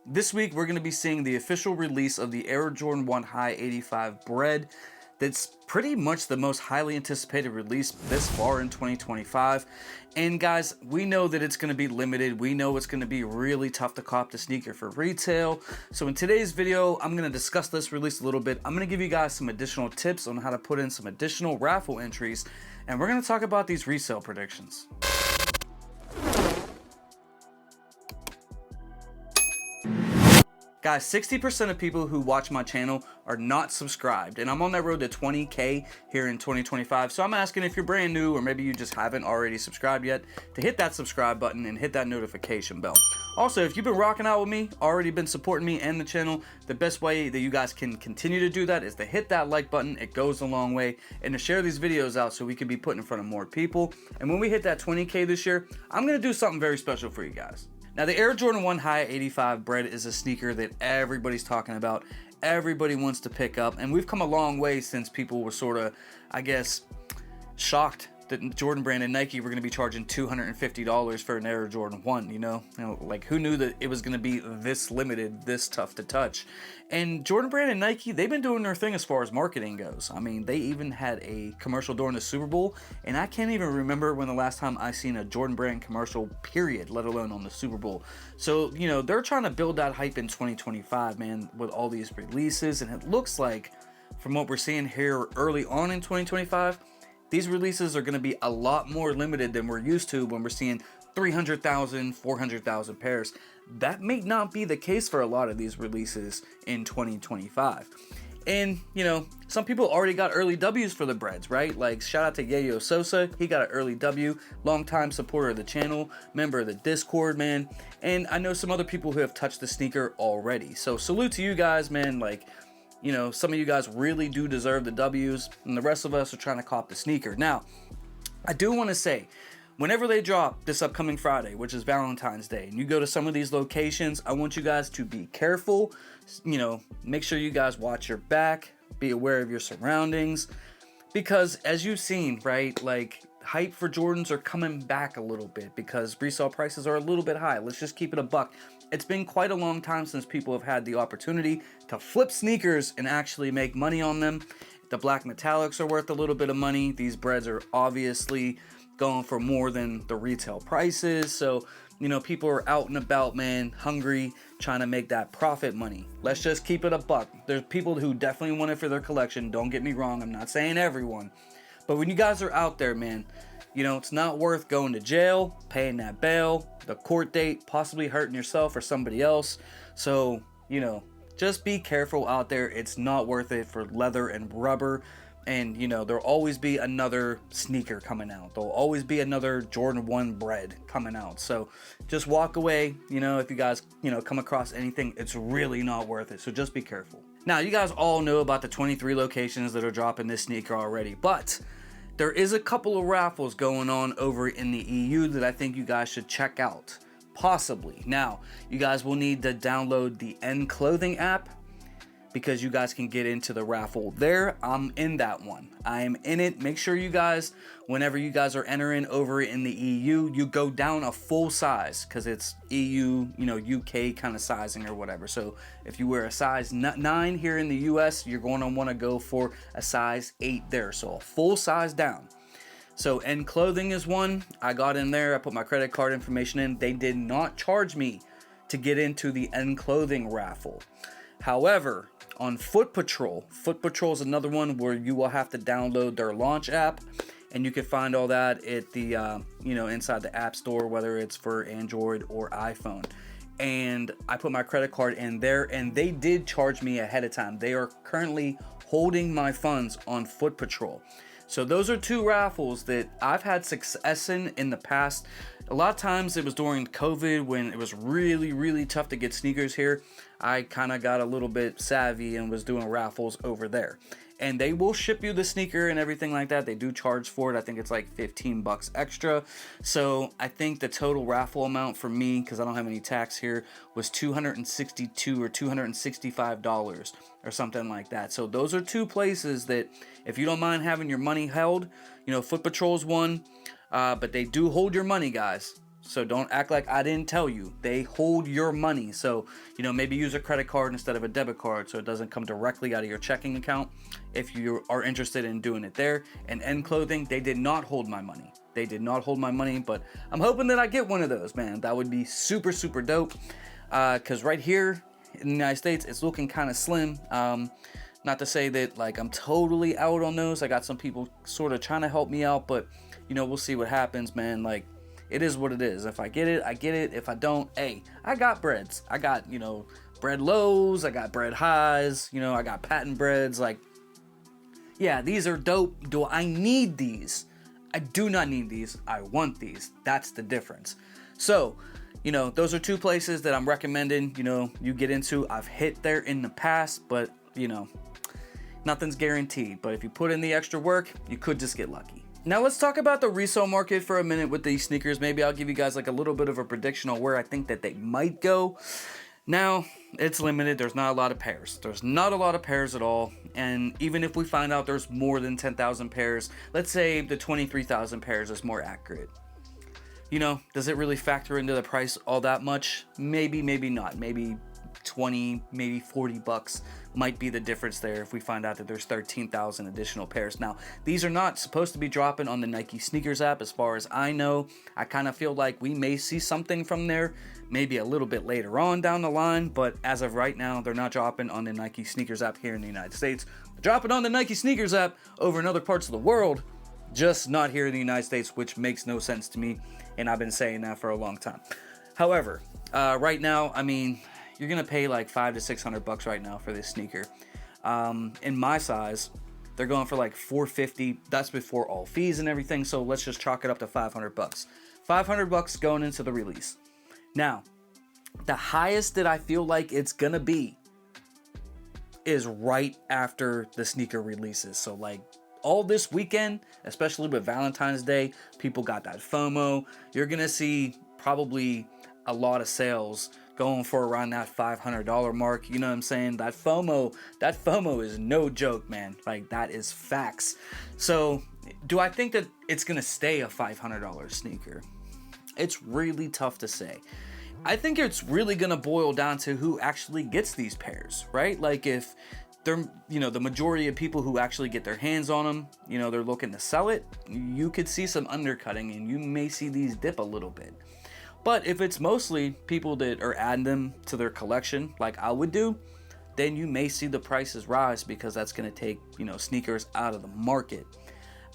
This week we're going to be seeing the official release of the Air Jordan 1 High 85 Bred. That's pretty much the most highly anticipated release this far in 2025. And guys, we know that it's going to be limited. We know it's going to be really tough to cop the sneaker for retail. So in today's video, I'm going to discuss this release a little bit. I'm going to give you guys some additional tips on how to put in some additional raffle entries. And we're going to talk about these resale predictions. Guys, 60% of people who watch my channel are not subscribed, and I'm on that road to 20K here in 2025. So I'm asking if you're brand new or maybe you just haven't already subscribed yet to hit that subscribe button and hit that notification bell. Also, if you've been rocking out with me, already been supporting me and the channel, the best way that you guys can continue to do that is to hit that like button. It goes a long way, and to share these videos out so we can be put in front of more people. And when we hit that 20K this year, I'm going to do something very special for you guys. Now, the Air Jordan 1 High 85 Bred is a sneaker that everybody's talking about, everybody wants to pick up, and we've come a long way since people were sort of, I guess, shocked that Jordan Brand and Nike were going to be charging $250 for an Air Jordan 1, you know, like who knew that it was going to be this limited, this tough to touch. And Jordan Brand and Nike, they've been doing their thing as far as marketing goes. I mean, they even had a commercial during the Super Bowl, and I can't even remember when the last time I seen a Jordan Brand commercial, period, let alone on the Super Bowl. So, you know, they're trying to build that hype in 2025, man, with all these releases, and it looks like, from what we're seeing here early on in 2025, these releases are going to be a lot more limited than we're used to when we're seeing 300,000, 400,000 pairs. That may not be the case for a lot of these releases in 2025. And, you know, some people already got early W's for the Breds, right? Like, shout out to Yayo Sosa. He got an early W. Longtime supporter of the channel, member of the Discord, man. And I know some other people who have touched the sneaker already. So salute to you guys, man. Like, you know, some of you guys really do deserve the W's, and the rest of us are trying to cop the sneaker. Now, I do want to say, whenever they drop this upcoming Friday, which is Valentine's Day, and you go to some of these locations, I want you guys to be careful. You know, make sure you guys watch your back, be aware of your surroundings, because as you've seen, right, like, hype for Jordans are coming back a little bit because resale prices are a little bit high. Let's just keep it a buck. It's been quite a long time since people have had the opportunity to flip sneakers and actually make money on them. The black metallics are worth a little bit of money. These Breds are obviously going for more than the retail prices. So, you know, people are out and about, man, hungry, trying to make that profit money. Let's just keep it a buck. There's people who definitely want it for their collection. Don't get me wrong. I'm not saying everyone. But when you guys are out there, man, you know, it's not worth going to jail, paying that bail, the court date, possibly hurting yourself or somebody else. So, you know, just be careful out there. It's not worth it for leather and rubber. And, you know, there'll always be another sneaker coming out. There'll always be another Jordan 1 Bred coming out. So just walk away. You know, if you guys, you know, come across anything, it's really not worth it. So just be careful. Now, you guys all know about the 23 locations that are dropping this sneaker already, but there is a couple of raffles going on over in the EU that I think you guys should check out, possibly. Now, you guys will need to download the N Clothing app because you guys can get into the raffle there. I'm in that one. I am in it. Make sure you guys, whenever you guys are entering over in the EU, you go down a full size because it's EU, you know, UK kind of sizing or whatever. So if you wear a size 9 here in the US, you're going to want to go for a size 8 there. So a full size down. So N Clothing is one. I got in there. I put my credit card information in. They did not charge me to get into the N Clothing raffle. However, on Foot Patrol is another one where you will have to download their launch app, and you can find all that at the you know, inside the app store, whether it's for Android or iPhone. And I put my credit card in there, and they did charge me ahead of time. They are currently holding my funds on Foot Patrol. So those are two raffles that I've had success in the past. A lot of times it was during COVID when it was really, really tough to get sneakers here. I kind of got a little bit savvy and was doing raffles over there. And they will ship you the sneaker and everything like that. They do charge for it. I think it's like 15 bucks extra. So I think the total raffle amount for me, because I don't have any tax here, was $262 or $265 or something like that. So those are two places that if you don't mind having your money held, you know, Foot Patrol's one, but they do hold your money, guys. So don't act like I didn't tell you. They hold your money. So, you know, maybe use a credit card instead of a debit card so it doesn't come directly out of your checking account if you are interested in doing it there. And End Clothing, they did not hold my money. They did not hold my money, but I'm hoping that I get one of those, man. That would be super, super dope. Because right here in the United States, it's looking kind of slim. Not to say that, like, I'm totally out on those. I got some people sort of trying to help me out, but, you know, we'll see what happens, man. Like, it is what it is. If I get it, I get it. If I don't, hey, I got breads. I got, you know, Bred Lows. I got Bred Highs. You know, I got patent breads. Like, yeah, these are dope. Do I need these? I do not need these. I want these. That's the difference. So, you know, those are two places that I'm recommending, you know, you get into. I've hit there in the past, but, you know, nothing's guaranteed. But if you put in the extra work, you could just get lucky. Now let's talk about the resale market for a minute with these sneakers. Maybe I'll give you guys like a little bit of a prediction on where I think that they might go. Now, it's limited. There's not a lot of pairs. There's not a lot of pairs at all. And even if we find out there's more than 10,000 pairs, let's say the 23,000 pairs is more accurate. You know, does it really factor into the price all that much? Maybe, maybe not. Maybe 20, maybe 40 bucks might be the difference there if we find out that there's 13,000 additional pairs. Now, these are not supposed to be dropping on the Nike Sneakers app as far as I know. I kind of feel like we may see something from there maybe a little bit later on down the line, but as of right now, they're not dropping on the Nike Sneakers app here in the United States. They're dropping on the Nike Sneakers app over in other parts of the world, just not here in the United States, which makes no sense to me, and I've been saying that for a long time. However, right now, I mean, you're gonna pay like $500 to $600 right now for this sneaker. In my size, they're going for like $450. That's before all fees and everything. So let's just chalk it up to $500. $500 going into the release. Now, the highest that I feel like it's gonna be is right after the sneaker releases. So like all this weekend, especially with Valentine's Day, people got that FOMO. You're gonna see probably a lot of sales going for around that $500 mark. You know what I'm saying? That FOMO is no joke, man. Like, that is facts. So do I think that it's gonna stay a $500 sneaker? It's really tough to say. I think it's really gonna boil down to who actually gets these pairs, right? Like, if they're, you know, the majority of people who actually get their hands on them, you know, they're looking to sell it, you could see some undercutting and you may see these dip a little bit. But if it's mostly people that are adding them to their collection, like I would do, then you may see the prices rise because that's going to take, you know, sneakers out of the market.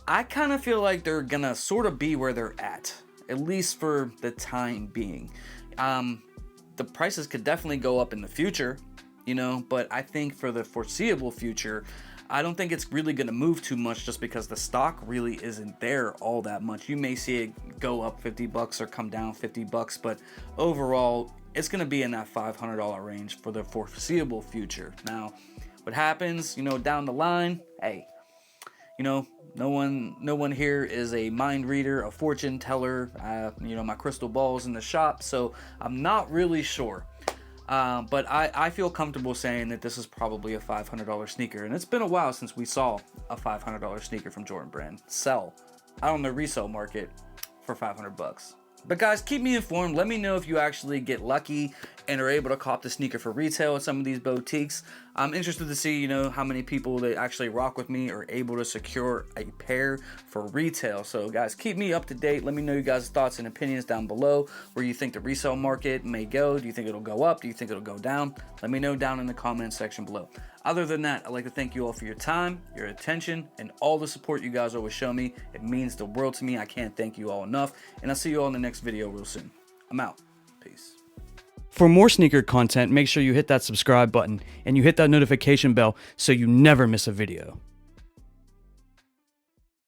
I kind of feel like they're going to sort of be where they're at least for the time being. The prices could definitely go up in the future, you know, but I think for the foreseeable future, I don't think it's really going to move too much just because the stock really isn't there all that much. You may see it go up $50 or come down $50, but overall, it's going to be in that $500 range for the foreseeable future. Now, what happens, you know, down the line, hey, you know, no one here is a mind reader, a fortune teller. You know, my crystal ball's in the shop, so I'm not really sure. But I feel comfortable saying that this is probably a $500 sneaker, and it's been a while since we saw a $500 sneaker from Jordan Brand sell out on the resale market for $500. But guys, keep me informed. Let me know if you actually get lucky and are able to cop the sneaker for retail at some of these boutiques. I'm interested to see, you know, how many people that actually rock with me are able to secure a pair for retail. So guys, keep me up to date. Let me know you guys' thoughts and opinions down below, where you think the resale market may go. Do you think it'll go up? Do you think it'll go down? Let me know down in the comment section below. Other than that, I'd like to thank you all for your time, your attention, and all the support you guys always show me. It means the world to me. I can't thank you all enough. And I'll see you all in the next video real soon. I'm out. Peace. For more sneaker content, make sure you hit that subscribe button and you hit that notification bell so you never miss a video.